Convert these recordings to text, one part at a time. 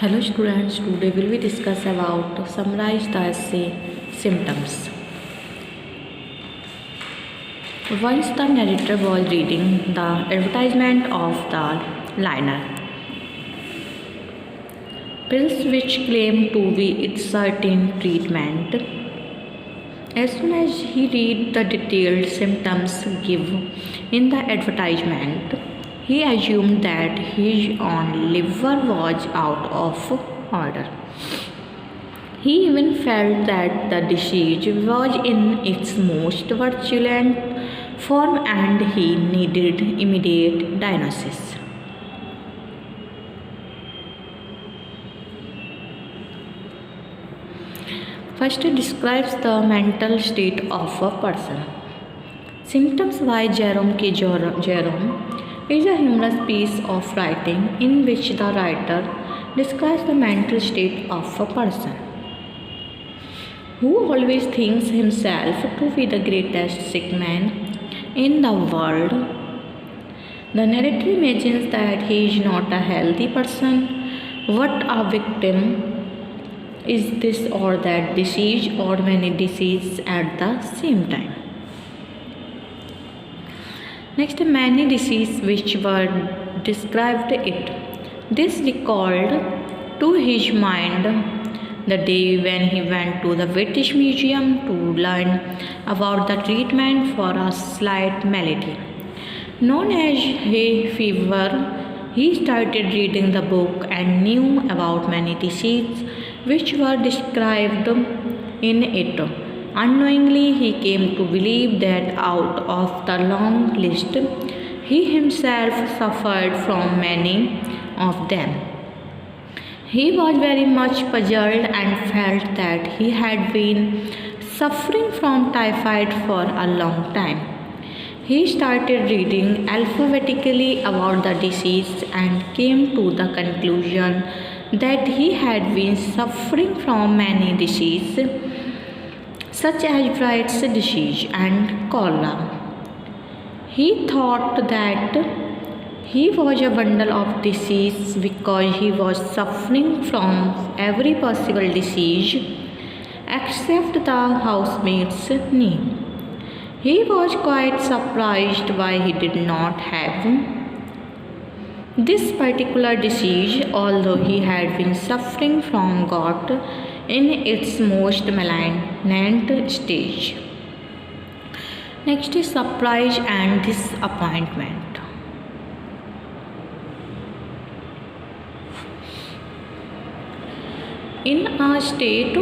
Hello students, today will we discuss about summarize the essay symptoms. Once the narrator was reading the advertisement of the liner pills which claimed to be its certain treatment. As soon as he read the detailed symptoms given in the advertisement, he assumed that his own liver was out of order. He even felt that the disease was in its most virulent form and he needed immediate diagnosis. First, it describes the mental state of a person. Symptoms by Jerome K. Jerome is a humorous piece of writing in which the writer describes the mental state of a person who always thinks himself to be the greatest sick man in the world. The narrator imagines that he is not a healthy person. What a victim is this or that disease or many diseases at the same time. Next, many diseases which were described it. This recalled to his mind the day when he went to the British Museum to learn about the treatment for a slight malady known as hay fever. He started reading the book and knew about many diseases which were described in it. Unknowingly, he came to believe that out of the long list, he himself suffered from many of them. He was very much puzzled and felt that he had been suffering from typhoid for a long time. He started reading alphabetically about the disease and came to the conclusion that he had been suffering from many diseases such as Bright's disease and cholera. He thought that he was a bundle of disease because he was suffering from every possible disease except the housemaid's knee. He was quite surprised why he did not have this particular disease, although he had been suffering from gout in its most malignant stage. Next is surprise and disappointment. In a state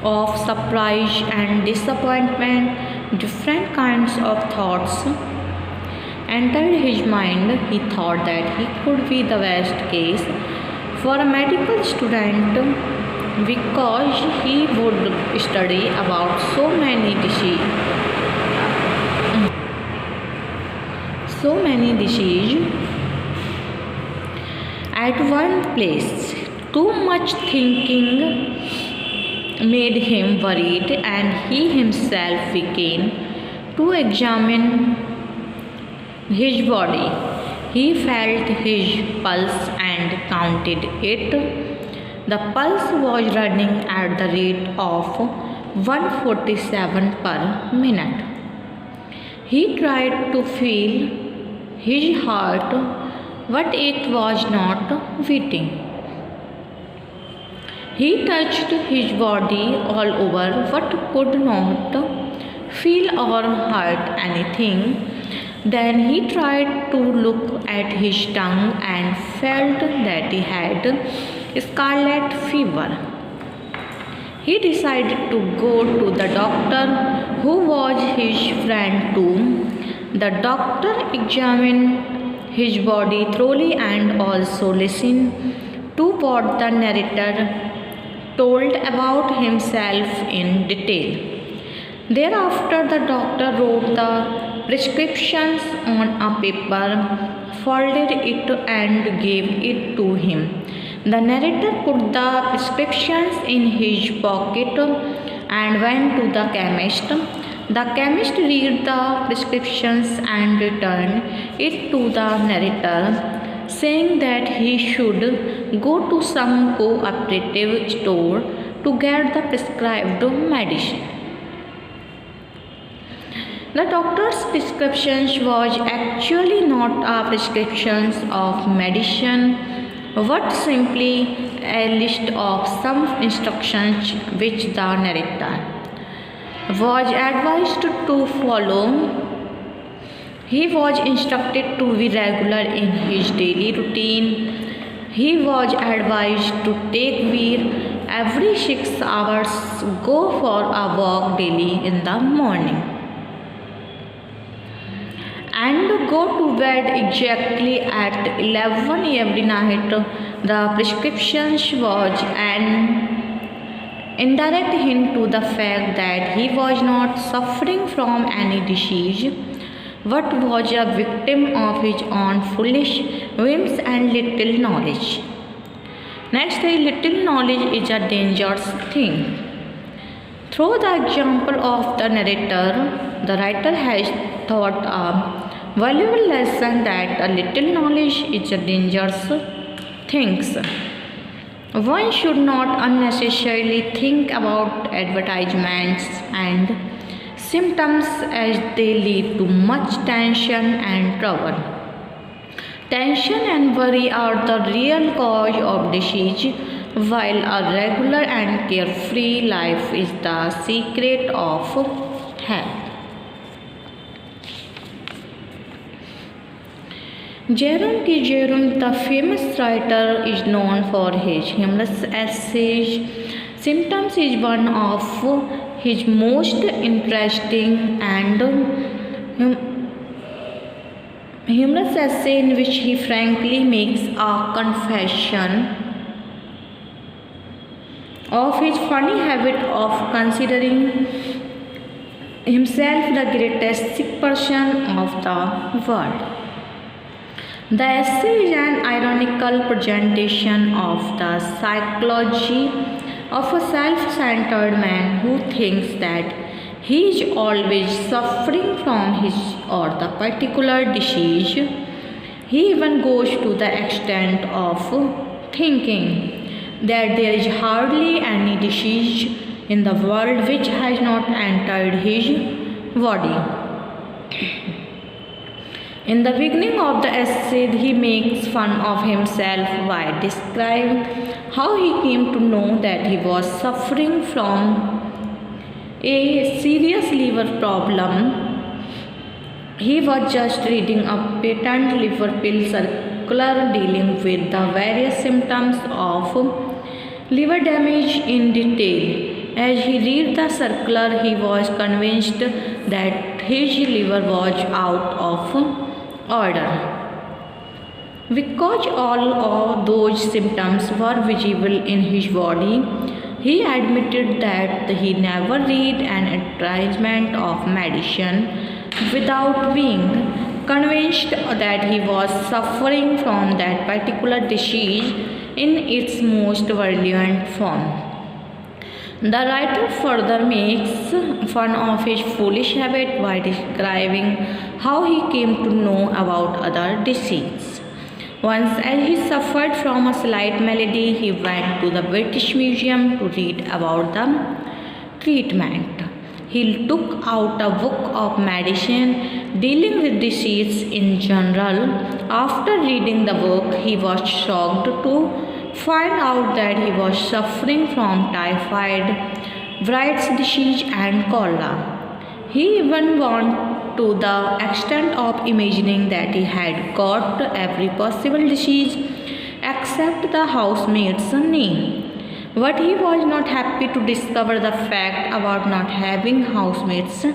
of surprise and disappointment, different kinds of thoughts entered his mind. He thought that he could be the best case for a medical student because he would study about so many disease at one place. Too much thinking made him worried and he himself began to examine his body. He felt his pulse and counted it. The pulse was running at the rate of 147 per minute. He tried to feel his heart, but it was not beating. He touched his body all over but could not feel or hurt anything. Then he tried to look at his tongue and felt that he had scarlet fever. He decided to go to the doctor, who was his friend too. The doctor examined his body thoroughly and also listened to what the narrator told about himself in detail. Thereafter, the doctor wrote the prescriptions on a paper, folded it and gave it to him. The narrator put the prescriptions in his pocket and went to the chemist. The chemist read the prescriptions and returned it to the narrator. saying that he should go to some cooperative store to get the prescribed medicine. The doctor's prescription was actually not a prescription of medicine, but simply a list of some instructions which the narrator was advised to follow. He was instructed to be regular in his daily routine. He was advised to take Veer every 6 hours, go for a walk daily in the morning, and go to bed exactly at 11 every night. The prescription was an indirect hint to the fact that he was not suffering from any disease, but was a victim of his own foolish whims and little knowledge. Next, little knowledge is a dangerous thing. Through the example of the narrator, the writer has taught a valuable lesson that a little knowledge is a dangerous thing. One should not unnecessarily think about advertisements and symptoms as they lead to much tension and trouble. Tension and worry are the real cause of disease, while a regular and carefree life is the secret of health. Jerome K. Jerome, the famous writer, is known for his humorous essays. Symptoms is one of his most interesting and humorous essay in which he frankly makes a confession of his funny habit of considering himself the greatest sick person of the world. The essay is an ironical presentation of the psychology of a self-centered man who thinks that he is always suffering from his or the particular disease. He even goes to the extent of thinking that there is hardly any disease in the world which has not entered his body. In the beginning of the essay, he makes fun of himself by describing how he came to know that he was suffering from a serious liver problem. He was just reading a patent liver pill circular dealing with the various symptoms of liver damage in detail. As he read the circular, he was convinced that his liver was out of order. Because all of those symptoms were visible in his body, he admitted that he never read an advertisement of medicine without being convinced that he was suffering from that particular disease in its most virulent form. The writer further makes fun of his foolish habit by describing how he came to know about other diseases. Once, as he suffered from a slight malady, he went to the British Museum to read about the treatment. He took out a book of medicine dealing with disease in general. After reading the book, he was shocked to find out that he was suffering from typhoid, Bright's disease and cholera. He even went to the extent of imagining that he had got every possible disease except the housemaid's name. But he was not happy to discover the fact about not having housemaid's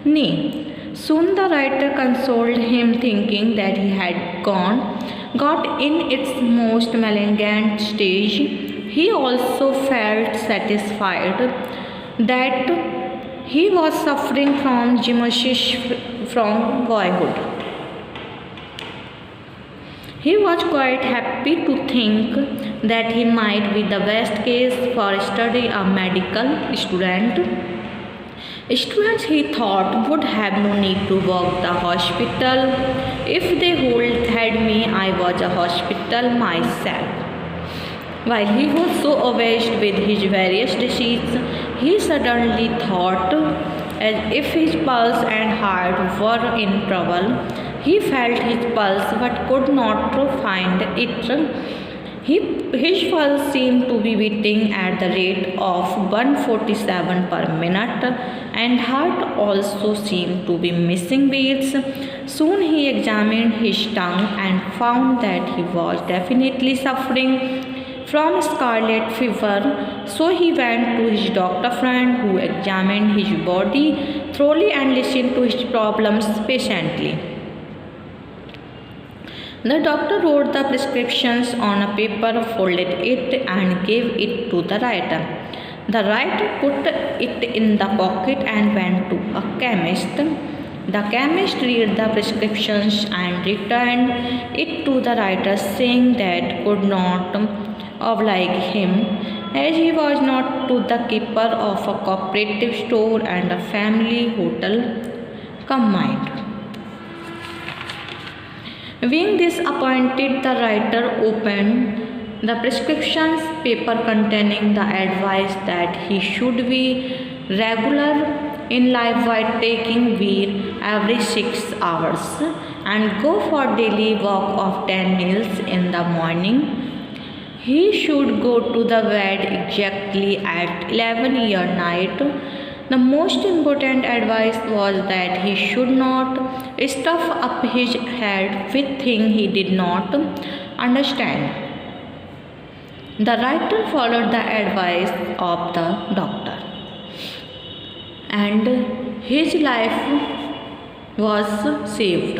name. Soon the writer consoled him, thinking that he had got in its most malignant stage. He also felt satisfied that he was suffering from gynosis from boyhood. He was quite happy to think that he might be the best case for study a medical student. Students, he thought, would have no need to work the hospital. If they had me, I was a hospital myself. While he was so obsessed with his various diseases, he suddenly thought as if his pulse and heart were in trouble. He felt his pulse but could not find it. His pulse seemed to be beating at the rate of 147 per minute, and heart also seemed to be missing beats. Soon he examined his tongue and found that he was definitely suffering from scarlet fever. So he went to his doctor friend, who examined his body thoroughly and listened to his problems patiently. The doctor wrote the prescriptions on a paper, folded it, and gave it to the writer. The writer put it in the pocket and went to a chemist. The chemist read the prescriptions and returned it to the writer, saying that could not oblige him, as he was not to the keeper of a cooperative store and a family hotel combined. Being disappointed, the writer opened the prescriptions paper containing the advice that he should be regular in life by taking weed every 6 hours and go for daily walk of 10 miles in the morning. He should go to the bed exactly at 11 at night. The most important advice was that he should not stuff up his head with things he did not understand. The writer followed the advice of the doctor, and his life was saved.